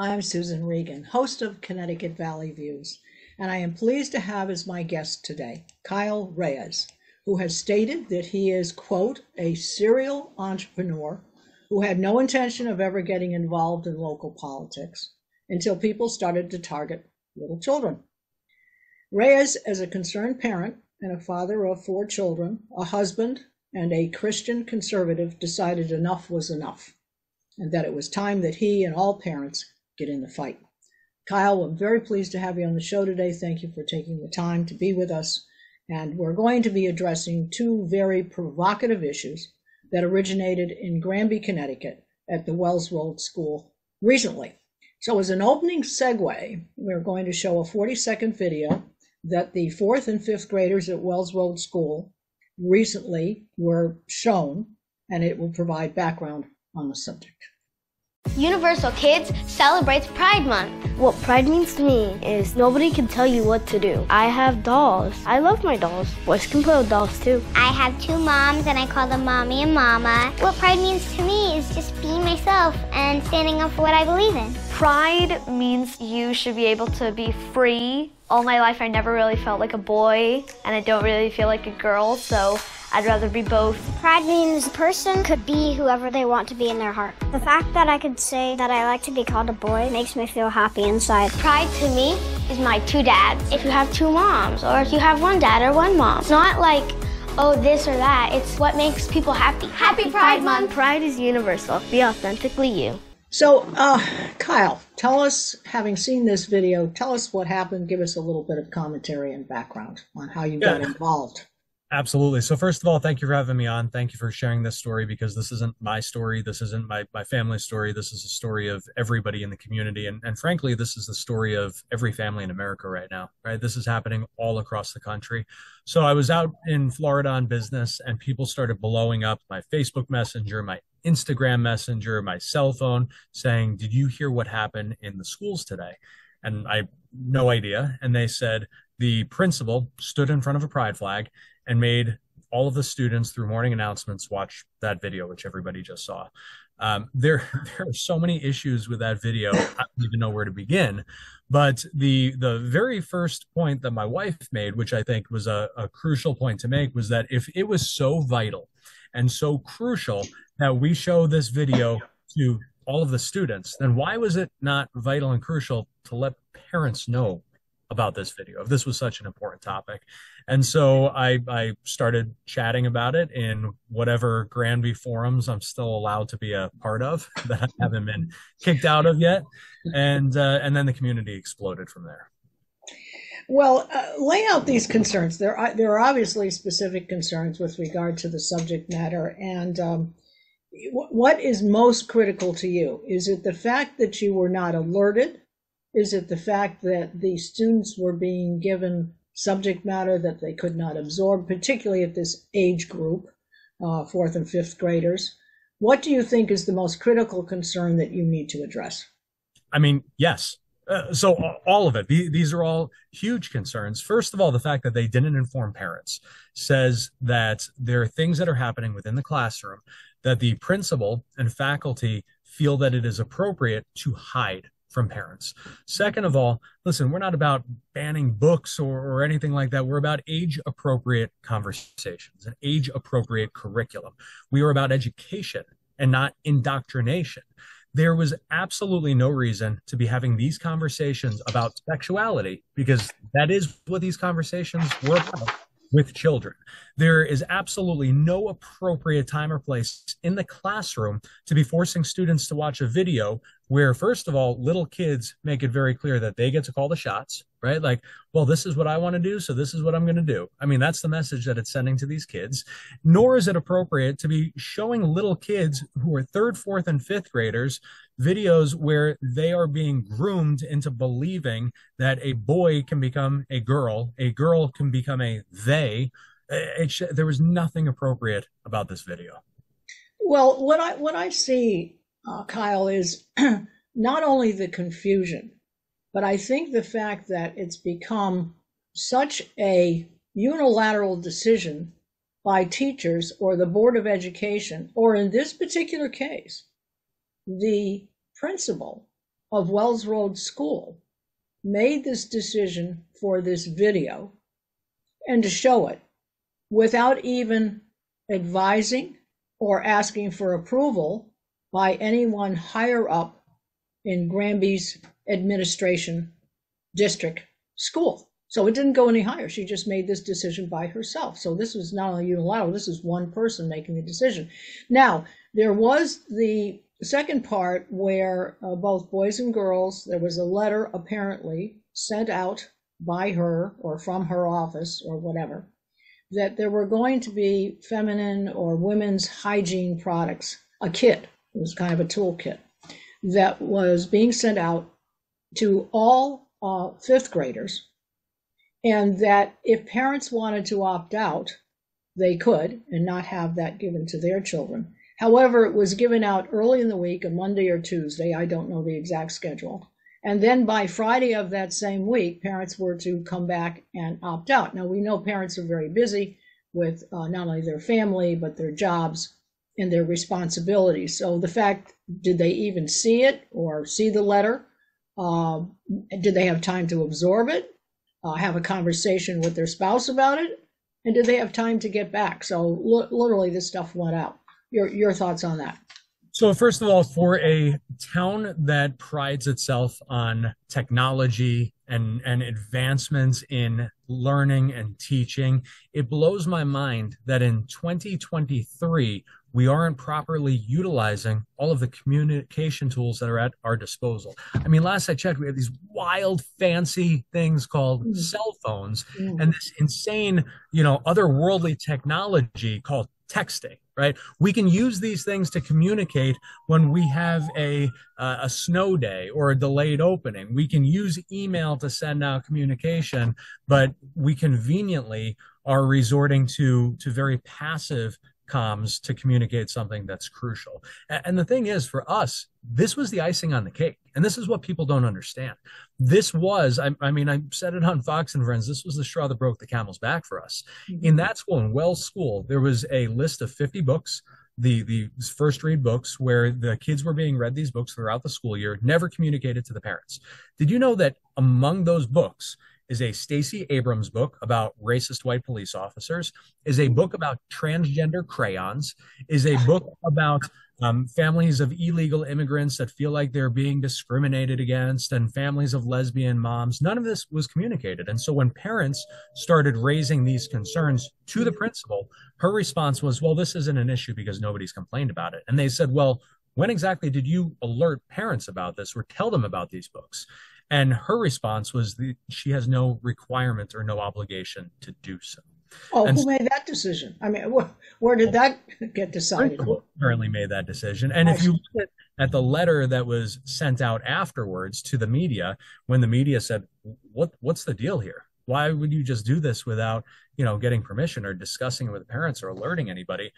I'm Susan Regan, host of Connecticut Valley Views, and I am pleased to have as my guest today Kyle Reyes, who has stated that he is, quote, a serial entrepreneur who had no intention of ever getting involved in local politics until people started to target little children. Reyes, as a concerned parent and a father of 4 children, a husband, and a Christian conservative, decided enough was enough, and that it was time that he and all parents get in the fight. Kyle, I'm very pleased to have you on the show today. Thank you for taking the time to be with us. And we're going to be addressing 2 very provocative issues that originated in Granby, Connecticut at the Wells Road School recently. So as an opening segue, we're going to show a 40-second video that the 4th and 5th graders at Wells Road School recently were shown, and it will provide background on the subject. Universal Kids celebrates Pride Month. What Pride means to me is nobody can tell you what to do. I have dolls. I love my dolls. Boys can play with dolls too. I have 2 moms and I call them Mommy and Mama. What Pride means to me is just being myself and standing up for what I believe in. Pride means you should be able to be free. All my life I never really felt like a boy and I don't really feel like a girl, so I'd rather be both. Pride means a person could be whoever they want to be in their heart. The fact that I could say that I like to be called a boy makes me feel happy inside. Pride to me is my 2 dads. If you have 2 moms, or if you have 1 dad or 1 mom. It's not like, oh, this or that. It's what makes people happy. Happy Pride Month. Pride is universal. Be authentically you. So, Kyle, tell us, having seen this video, tell us what happened. Give us a little bit of commentary and background on how you got involved. Absolutely. So first of all, thank you for having me on. Thank you for sharing this story, because this isn't my story. This isn't my family's story. This is a story of everybody in the community. And frankly, this is the story of every family in America right now, right? This is happening all across the country. So I was out in Florida on business and people started blowing up my Facebook Messenger, my Instagram Messenger, my cell phone, saying, did you hear what happened in the schools today? And I no idea. And they said the principal stood in front of a pride flag and made all of the students through morning announcements watch that video, which everybody just saw. There are so many issues with that video. I don't even know where to begin. But the very first point that my wife made, which I think was a crucial point to make, was that if it was so vital and so crucial that we show this video to all of the students, then why was it not vital and crucial to let parents know about this video, if this was such an important topic? And so I started chatting about it in whatever Granby forums I'm still allowed to be a part of that I haven't been kicked out of yet. And then the community exploded from there. Well, lay out these concerns. There are obviously specific concerns with regard to the subject matter. And what is most critical to you? Is it the fact that you were not alerted? Is it the fact that the students were being given subject matter that they could not absorb, particularly at this age group, 4th and 5th graders? What do you think is the most critical concern that you need to address? I mean, yes. So all of it. These are all huge concerns. First of all, the fact that they didn't inform parents says that there are things that are happening within the classroom that the principal and faculty feel that it is appropriate to hide from parents. Second of all, listen, we're not about banning books or anything like that. We're about age-appropriate conversations, an age-appropriate curriculum. We are about education and not indoctrination. There was absolutely no reason to be having these conversations about sexuality, because that is what these conversations were about with children. There is absolutely no appropriate time or place in the classroom to be forcing students to watch a video where, first of all, little kids make it very clear that they get to call the shots, right? Like, well, this is what I want to do, so this is what I'm going to do. I mean, that's the message that it's sending to these kids. Nor is it appropriate to be showing little kids who are 3rd, 4th, and 5th graders videos where they are being groomed into believing that a boy can become a girl can become a they. There was nothing appropriate about this video. Well, what I see, Kyle, is not only the confusion, but I think the fact that it's become such a unilateral decision by teachers or the Board of Education, or in this particular case, the principal of Wells Road School made this decision for this video and to show it without even advising or asking for approval by anyone higher up in Granby's administration district school. So it didn't go any higher. She just made this decision by herself. So this was not only unilateral, this is one person making the decision. Now, there was the second part where both boys and girls, there was a letter apparently sent out by her or from her office or whatever, that there were going to be feminine or women's hygiene products, a kit, it was kind of a toolkit, that was being sent out to all fifth graders, and that if parents wanted to opt out, they could and not have that given to their children. However, it was given out early in the week, a Monday or Tuesday, I don't know the exact schedule. And then by Friday of that same week, parents were to come back and opt out. Now, we know parents are very busy with not only their family, but their jobs and their responsibilities. So the fact, did they even see it or see the letter? Did they have time to absorb it? Have a conversation with their spouse about it? And did they have time to get back? So literally this stuff went out. Your thoughts on that? So first of all, for a town that prides itself on technology and advancements in learning and teaching, it blows my mind that in 2023, we aren't properly utilizing all of the communication tools that are at our disposal. I mean, last I checked, we have these wild, fancy things called cell phones and this insane, otherworldly technology called texting, right? We can use these things to communicate when we have a snow day or a delayed opening. We can use email to send out communication, but we conveniently are resorting to very passive comms to communicate something that's crucial. And the thing is, for us, this was the icing on the cake. And this is what people don't understand. This was, I said it on Fox and Friends, this was the straw that broke the camel's back for us. In that school, in Wells School, there was a list of 50 books, the first read books, where the kids were being read these books throughout the school year, never communicated to the parents. Did you know that among those books is a Stacey Abrams book about racist white police officers, is a book about transgender crayons, is a book about families of illegal immigrants that feel like they're being discriminated against, and families of lesbian moms. None of this was communicated. And so when parents started raising these concerns to the principal, her response was, well, this isn't an issue because nobody's complained about it. And they said, well, when exactly did you alert parents about this or tell them about these books? And her response was that she has no requirement or no obligation to do so. Oh, and who made that decision? I mean, where did that get decided? Apparently made that decision. And if you look at the letter that was sent out afterwards to the media, when the media said, what's the deal here? Why would you just do this without, getting permission or discussing it with the parents or alerting anybody?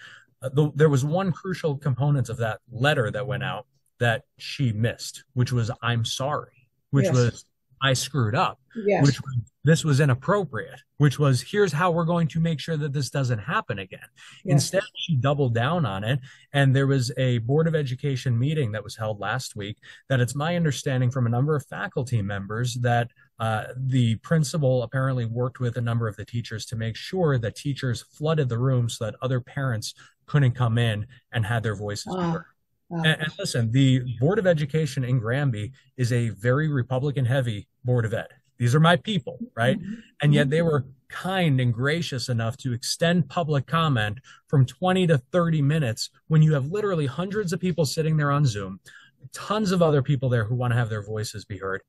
There was one crucial component of that letter that went out that she missed, which was, I'm sorry, which was, I screwed up, which was, this was inappropriate, which was, here's how we're going to make sure that this doesn't happen again. Instead, she doubled down on it. And there was a Board of Education meeting that was held last week that it's my understanding from a number of faculty members that the principal apparently worked with a number of the teachers to make sure that teachers flooded the room so that other parents couldn't come in and had their voices heard. And listen, the Board of Education in Granby is a very Republican-heavy Board of Ed. These are my people, right? And yet they were kind and gracious enough to extend public comment from 20 to 30 minutes when you have literally hundreds of people sitting there on Zoom, tons of other people there who want to have their voices be heard.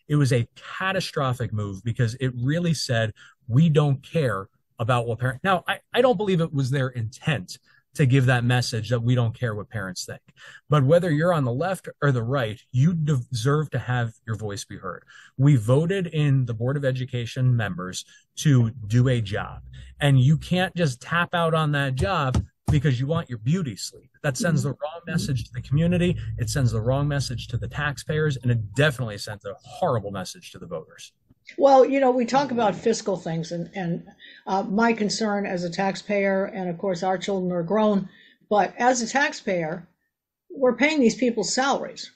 It was a catastrophic move because it really said, we don't care about what parents... Now, I don't believe it was their intent to give that message that we don't care what parents think. But whether you're on the left or the right, you deserve to have your voice be heard. We voted in the Board of Education members to do a job. And you can't just tap out on that job because you want your beauty sleep. That sends the wrong message to the community. It sends the wrong message to the taxpayers. And it definitely sends a horrible message to the voters. Well, we talk about fiscal things, and my concern as a taxpayer, and of course our children are grown, but as a taxpayer, we're paying these people's salaries.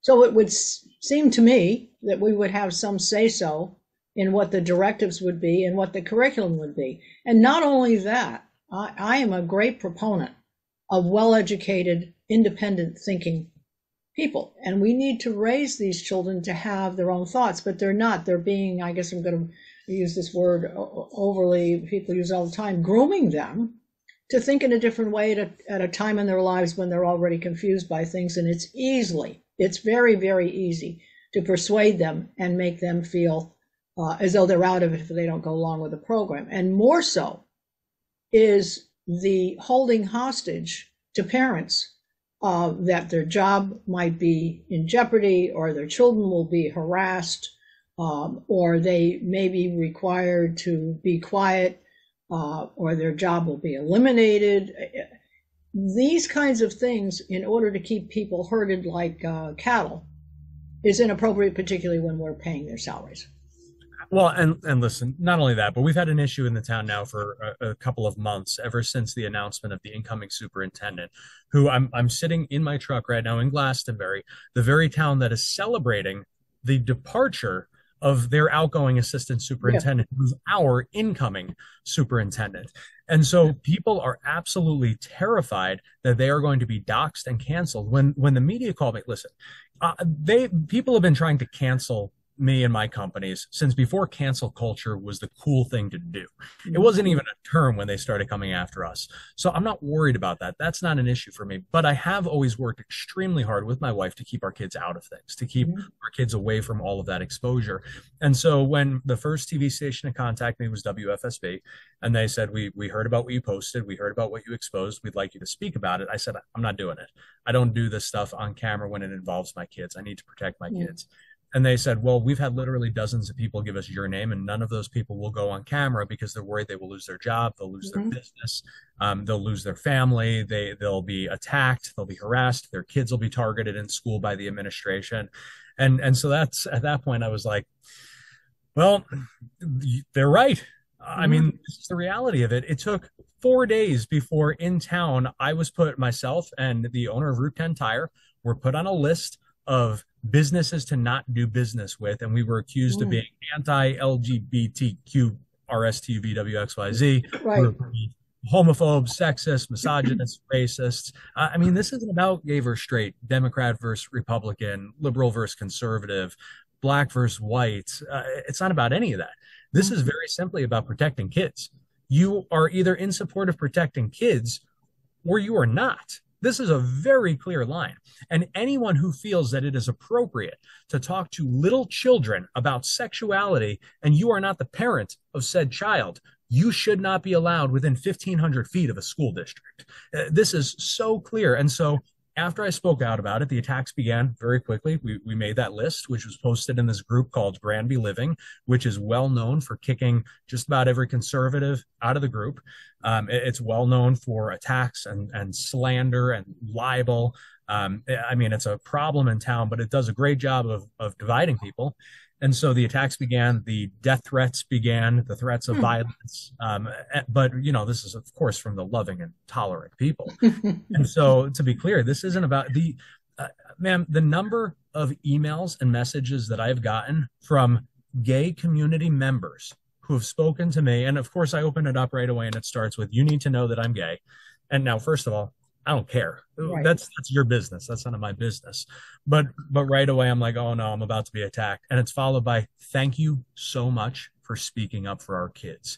So it would seemed to me that we would have some say-so in what the directives would be and what the curriculum would be. And not only that, I am a great proponent of well-educated, independent thinking people. And we need to raise these children to have their own thoughts, but they're not. They're being, I guess I'm going to use this word overly, people use all the time, grooming them to think in a different way at a time in their lives when they're already confused by things. And it's very, very easy to persuade them and make them feel as though they're out of it if they don't go along with the program. And more so is the holding hostage to parents that their job might be in jeopardy, or their children will be harassed, or they may be required to be quiet, or their job will be eliminated. These kinds of things, in order to keep people herded like cattle, is inappropriate, particularly when we're paying their salaries. Well, and listen, not only that, but we've had an issue in the town now for a couple of months, ever since the announcement of the incoming superintendent, who I'm sitting in my truck right now in Glastonbury, the very town that is celebrating the departure of their outgoing assistant superintendent, who's our incoming superintendent. And so people are absolutely terrified that they are going to be doxxed and canceled. When the media called me, listen, people have been trying to cancel me and my companies since before cancel culture was the cool thing to do. It wasn't even a term when they started coming after us. So I'm not worried about that. That's not an issue for me. But I have always worked extremely hard with my wife to keep our kids out of things, to keep our kids away from all of that exposure. And so when the first TV station to contact me was WFSB, and they said, we heard about what you posted, we heard about what you exposed, we'd like you to speak about it. I said, I'm not doing it. I don't do this stuff on camera when it involves my kids. I need to protect my kids. And they said, well, we've had literally dozens of people give us your name, and none of those people will go on camera because they're worried they will lose their job, they'll lose their business, they'll lose their family, they'll be attacked, they'll be harassed, their kids will be targeted in school by the administration. And so that's, at that point, I was like, well, they're right. I mean, this is the reality of it. It took 4 days before in town, myself and the owner of Route 10 Tire were put on a list of businesses to not do business with, and we were accused of being anti-LGBTQ RSTUVWXYZ, Right. homophobes, sexist, misogynist, racists. I mean, this isn't about gay versus straight, Democrat versus Republican, liberal versus conservative, black versus white. It's not about any of that. This is very simply about protecting kids. You are either in support of protecting kids or you are not. This is a very clear line. And anyone who feels that it is appropriate to talk to little children about sexuality and you are not the parent of said child, you should not be allowed within 1,500 feet of a school district. This is so clear. And so after I spoke out about it, the attacks began very quickly. We made that list, which was posted in this group called Granby Living, which is well known for kicking just about every conservative out of the group. It's well known for attacks and slander and libel. I mean, it's a problem in town, but it does a great job of dividing people. And so the attacks began, the death threats began, the threats of violence. But, you know, this is, of course, from the loving and tolerant people. And so to be clear, this isn't about ma'am, the number of emails and messages that I've gotten from gay community members who have spoken to me. And of course, I open it up right away and it starts with, you need to know that I'm gay. And now, first of all, I don't care. Right. That's your business. That's none of my business. But right away, I'm like, oh no, I'm about to be attacked. And it's followed by, thank you so much for speaking up for our kids.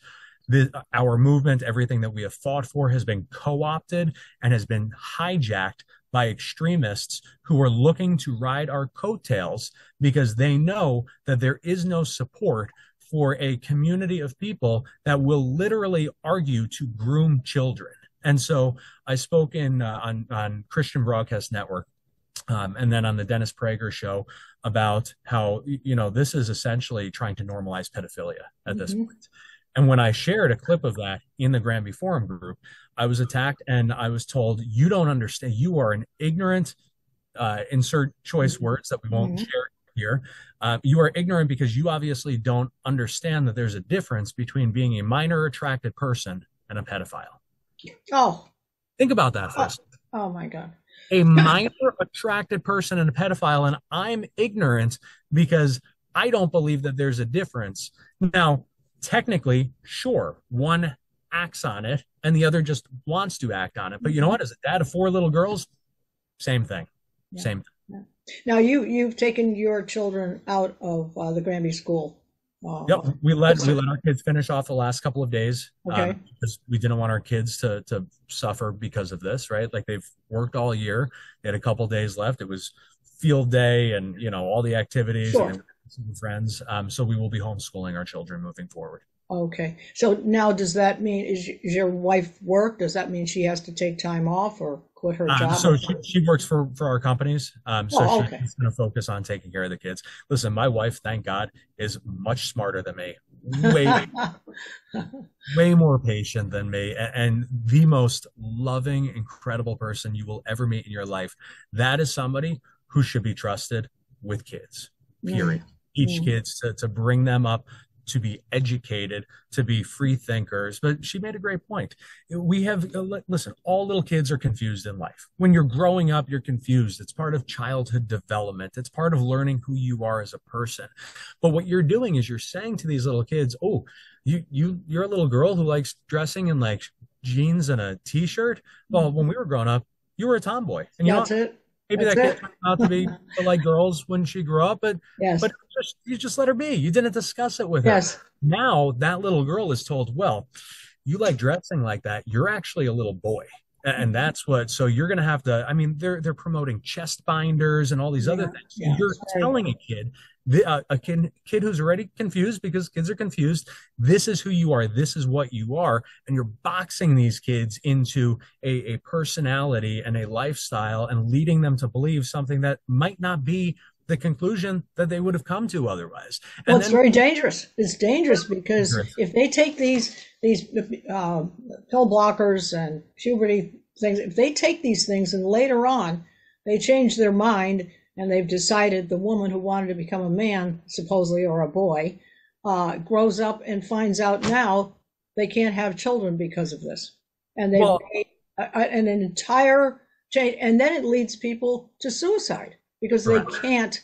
Our movement, everything that we have fought for has been co-opted and has been hijacked by extremists who are looking to ride our coattails because they know that there is no support for a community of people that will literally argue to groom children. And so I spoke on Christian Broadcast Network and then on the Dennis Prager show about how, you know, this is essentially trying to normalize pedophilia at this point. And when I shared a clip of that in the Granby Forum group, I was attacked and I was told, you don't understand. You are an ignorant, insert choice words that we won't share here. You are ignorant because you obviously don't understand that there's a difference between being a minor attracted person and a pedophile. Oh, think about that first. Oh my God. a minor attracted person and a pedophile, and I'm ignorant because I don't believe that there's a difference. Now, technically, sure, one acts on it and the other just wants to act on it. But you know what? As a dad of 4 little girls, same thing. Yeah. Same thing. Yeah. Now you've taken your children out of the Granby school. Yep, we let our kids finish off the last couple of days, okay, because we didn't want our kids to suffer because of this, right? Like, they've worked all year. They had a couple of days left. It was field day and, you know, all the activities, sure, and some friends. So we will be homeschooling our children moving forward. Okay. So now, does that mean, is your wife work? Does that mean she has to take time off or quit her job? So she works for our companies. So okay. she's going to focus on taking care of the kids. Listen, my wife, thank God, is much smarter than me. Way more patient than me, and the most loving, incredible person you will ever meet in your life. That is somebody who should be trusted with kids, period. Each kids to bring them up, to be educated, to be free thinkers. But she made a great point. We have, listen, all little kids are confused in life. When you're growing up, you're confused. It's part of childhood development. It's part of learning who you are as a person. But what you're doing is you're saying to these little kids, oh, you're a little girl who likes dressing in like jeans and a t-shirt. Well, when we were growing up, you were a tomboy. And you That's it. Maybe that kid turned out to be like girls when she grew up, but you just let her be. You didn't discuss it with her. Now that little girl is told, well, you like dressing like that. You're actually a little boy. And that's what, so you're going to have to, I mean, they're promoting chest binders and all these other things. Yeah, you're telling a kid, kid who's already confused, because kids are confused, this is who you are, this is what you are, and you're boxing these kids into a personality and a lifestyle and leading them to believe something that might not be the conclusion that they would have come to otherwise. Well, it's very dangerous. It's dangerous because if they take these pill blockers and puberty things, if they take these things and later on they change their mind and they've decided the woman who wanted to become a man, supposedly, or a boy, grows up and finds out now they can't have children because of this. And they've made an entire change. And then it leads people to suicide because they can't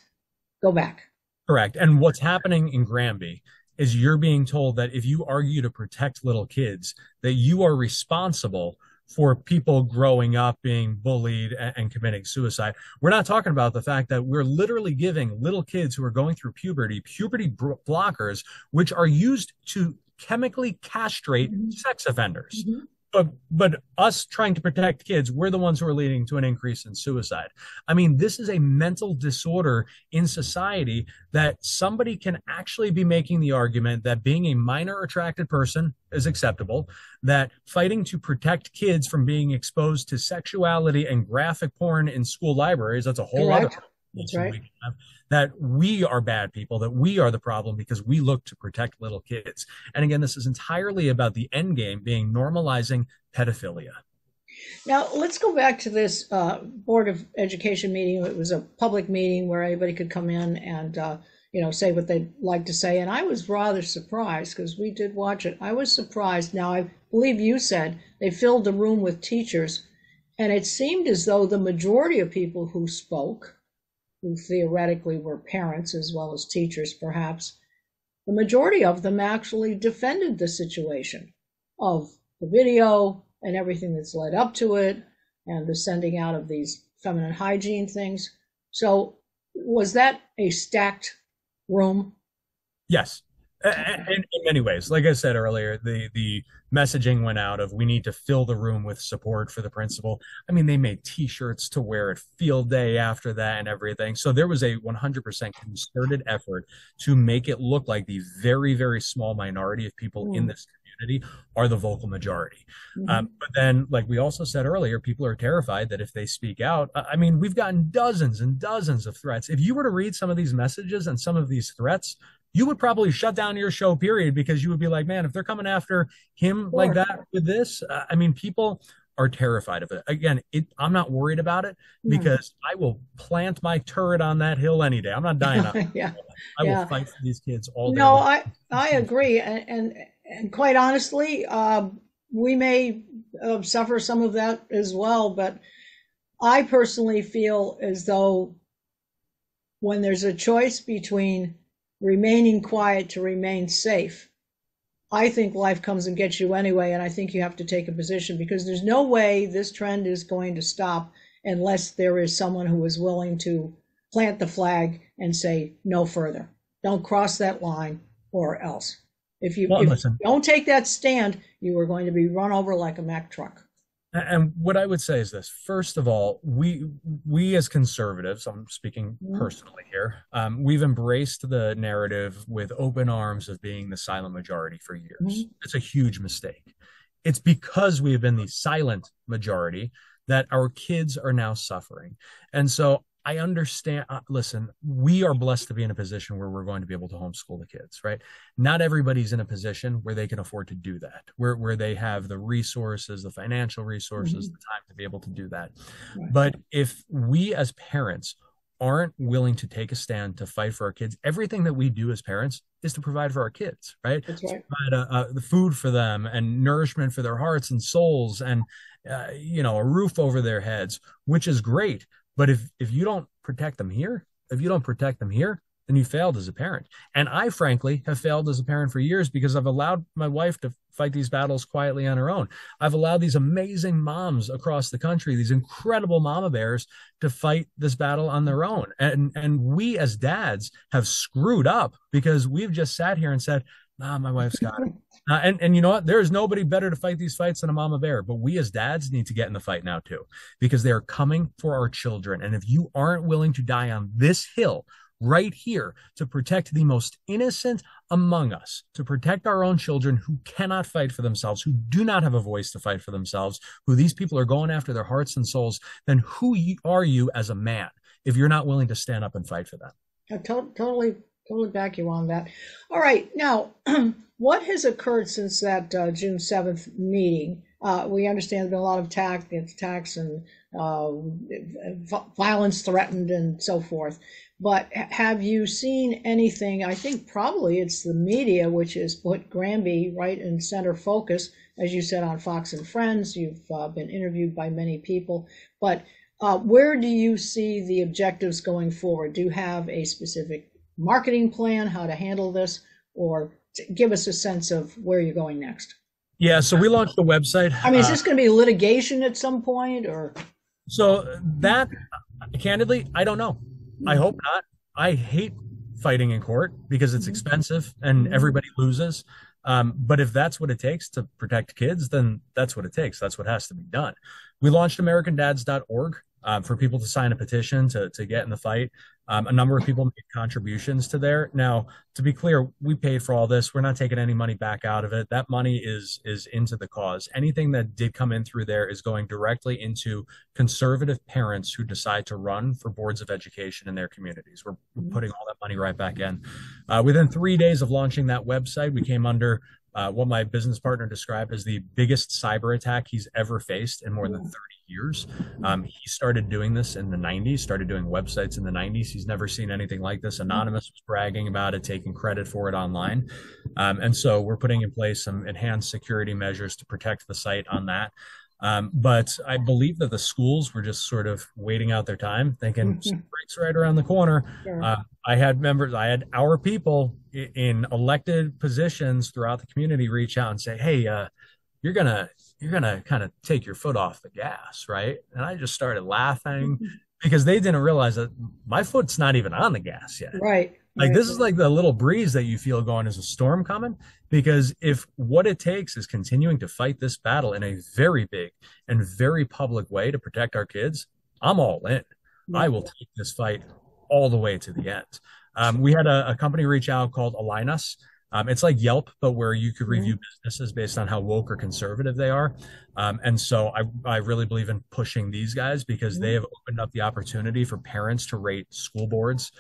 go back. Correct. And what's happening in Granby is you're being told that if you argue to protect little kids, that you are responsible for people growing up being bullied and committing suicide. We're not talking about the fact that we're literally giving little kids who are going through puberty blockers, which are used to chemically castrate sex offenders. But us trying to protect kids, we're the ones who are leading to an increase in suicide. I mean, this is a mental disorder in society that somebody can actually be making the argument that being a minor attracted person is acceptable, that fighting to protect kids from being exposed to sexuality and graphic porn in school libraries, that's a whole other. That's right. That we are bad people, that we are the problem because we look to protect little kids. And again, this is entirely about the end game being normalizing pedophilia. Now, let's go back to this Board of Education meeting. It was a public meeting where anybody could come in and say what they'd like to say. And I was rather surprised because we did watch it. I was surprised. Now, I believe you said they filled the room with teachers, and it seemed as though the majority of people who spoke, who theoretically were parents as well as teachers perhaps, the majority of them actually defended the situation of the video and everything that's led up to it and the sending out of these feminine hygiene things. So was that a stacked room? Yes. In many ways, like I said earlier, the messaging went out of we need to fill the room with support for the principal. I mean, they made T-shirts to wear at field day after that and everything. So there was a 100% concerted effort to make it look like the very, very small minority of people in this community are the vocal majority. But then, like we also said earlier, people are terrified that if they speak out, I mean, we've gotten dozens and dozens of threats. If you were to read some of these messages and some of these threats, you would probably shut down your show, period, because you would be like, man, if they're coming after him like that with this, I mean, people are terrified of it. Again, I'm not worried about it because I will plant my turret on that hill any day. I'm not dying on it. I will fight for these kids all day. No, I agree. And quite honestly, we may suffer some of that as well, but I personally feel as though when there's a choice between remaining quiet to remain safe, I think life comes and gets you anyway, and I think you have to take a position, because there's no way this trend is going to stop unless there is someone who is willing to plant the flag and say no further. Don't cross that line or else. If you don't take that stand, you are going to be run over like a Mack truck. And what I would say is this: first of all, we as conservatives, I'm speaking personally here, we've embraced the narrative with open arms of being the silent majority for years. It's a huge mistake. It's because we have been the silent majority that our kids are now suffering. And so I understand, listen, we are blessed to be in a position where we're going to be able to homeschool the kids, right? Not everybody's in a position where they can afford to do that, where they have the resources, the financial resources, the time to be able to do that. Right. But if we as parents aren't willing to take a stand to fight for our kids, everything that we do as parents is to provide for our kids, right? That's right. To provide the food for them and nourishment for their hearts and souls and, a roof over their heads, which is great. But if you don't protect them here, then you failed as a parent. And I, frankly, have failed as a parent for years because I've allowed my wife to fight these battles quietly on her own. I've allowed these amazing moms across the country, these incredible mama bears, to fight this battle on their own. And we as dads have screwed up because we've just sat here and said, nah, my wife's got it. And you know what? There's nobody better to fight these fights than a mama bear. But we as dads need to get in the fight now, too, because they are coming for our children. And if you aren't willing to die on this hill right here to protect the most innocent among us, to protect our own children who cannot fight for themselves, who do not have a voice to fight for themselves, who these people are going after their hearts and souls, then who are you as a man if you're not willing to stand up and fight for them? I totally back you on that. All right. Now, what has occurred since that June 7th meeting? We understand there's been a lot of attacks and violence threatened and so forth. But have you seen anything? I think probably it's the media, which has put Granby right in center focus, as you said, on Fox and Friends. You've been interviewed by many people. But where do you see the objectives going forward? Do you have a specific marketing plan, how to handle this, or give us a sense of where you're going next? Yeah, so we launched a website. I mean, is this going to be litigation at some point, or? So that, candidly, I don't know. I hope not. I hate fighting in court because it's expensive and everybody loses. But if that's what it takes to protect kids, then that's what it takes. That's what has to be done. We launched AmericanDads.org for people to sign a petition to get in the fight. A number of people made contributions to there. Now, to be clear, we paid for all this. We're not taking any money back out of it. That money is into the cause. Anything that did come in through there is going directly into conservative parents who decide to run for boards of education in their communities. We're putting all that money right back in. Within 3 days of launching that website, we came under what my business partner described as the biggest cyber attack he's ever faced in more than 30 years. He started doing this in the 90s, started doing websites in the 90s. He's never seen anything like this. Anonymous was bragging about it, taking credit for it online. And so we're putting in place some enhanced security measures to protect the site on that. But I believe that the schools were just sort of waiting out their time, thinking break's right around the corner. Sure. I had our people in elected positions throughout the community reach out and say, hey, you're gonna kind of take your foot off the gas, right? And I just started laughing because they didn't realize that my foot's not even on the gas yet. Right. Like this is like the little breeze that you feel going as a storm coming, because if what it takes is continuing to fight this battle in a very big and very public way to protect our kids, I'm all in. Yeah. I will take this fight all the way to the end. We had a company reach out called Align Us. It's like Yelp, but where you could review businesses based on how woke or conservative they are. And so I really believe in pushing these guys because they have opened up the opportunity for parents to rate school boards,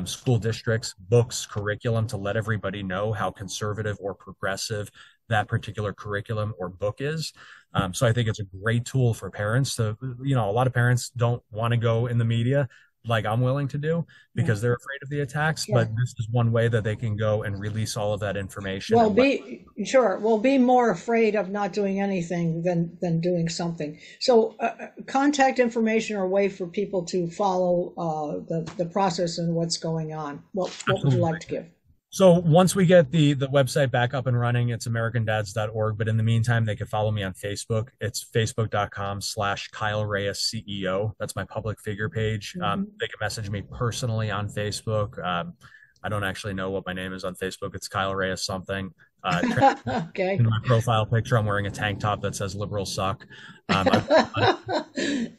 school districts, books, curriculum, to let everybody know how conservative or progressive that particular curriculum or book is. So I think it's a great tool for parents to, a lot of parents don't want to go in the media. like I'm willing to do because they're afraid of the attacks. Sure. But this is one way that they can go and release all of that information. Well, be more afraid of not doing anything than doing something. So contact information or a way for people to follow the process and what's going on. What would you like to give? So once we get the website back up and running, it's americandads.org. But in the meantime, they can follow me on Facebook. It's facebook.com/Kyle Reyes CEO. That's my public figure page. They can message me personally on Facebook. I don't actually know what my name is on Facebook. It's Kyle Reyes something. Okay. In my profile picture, I'm wearing a tank top that says "Liberals suck."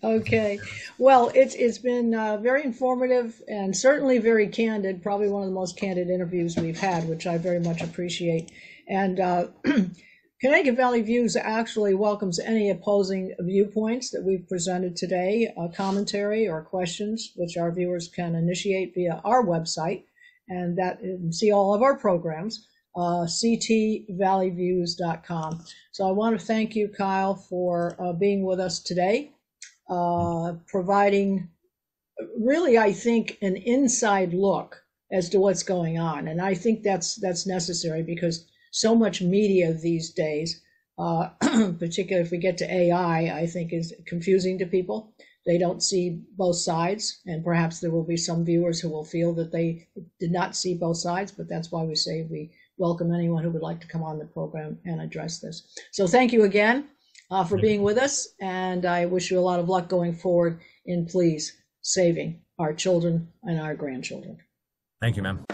Okay. Well, it's been very informative and certainly very candid. Probably one of the most candid interviews we've had, which I very much appreciate. And Connecticut Valley Views actually welcomes any opposing viewpoints that we've presented today, commentary or questions, which our viewers can initiate via our website, and that see all of our programs. CTValleyviews.com. So I want to thank you, Kyle, for being with us today, providing really, I think, an inside look as to what's going on. And I think that's necessary because so much media these days, particularly if we get to AI, I think is confusing to people. They don't see both sides, and perhaps there will be some viewers who will feel that they did not see both sides, but that's why we say we welcome anyone who would like to come on the program and address this. So thank you again for being with us, and I wish you a lot of luck going forward in please saving our children and our grandchildren. Thank you, ma'am.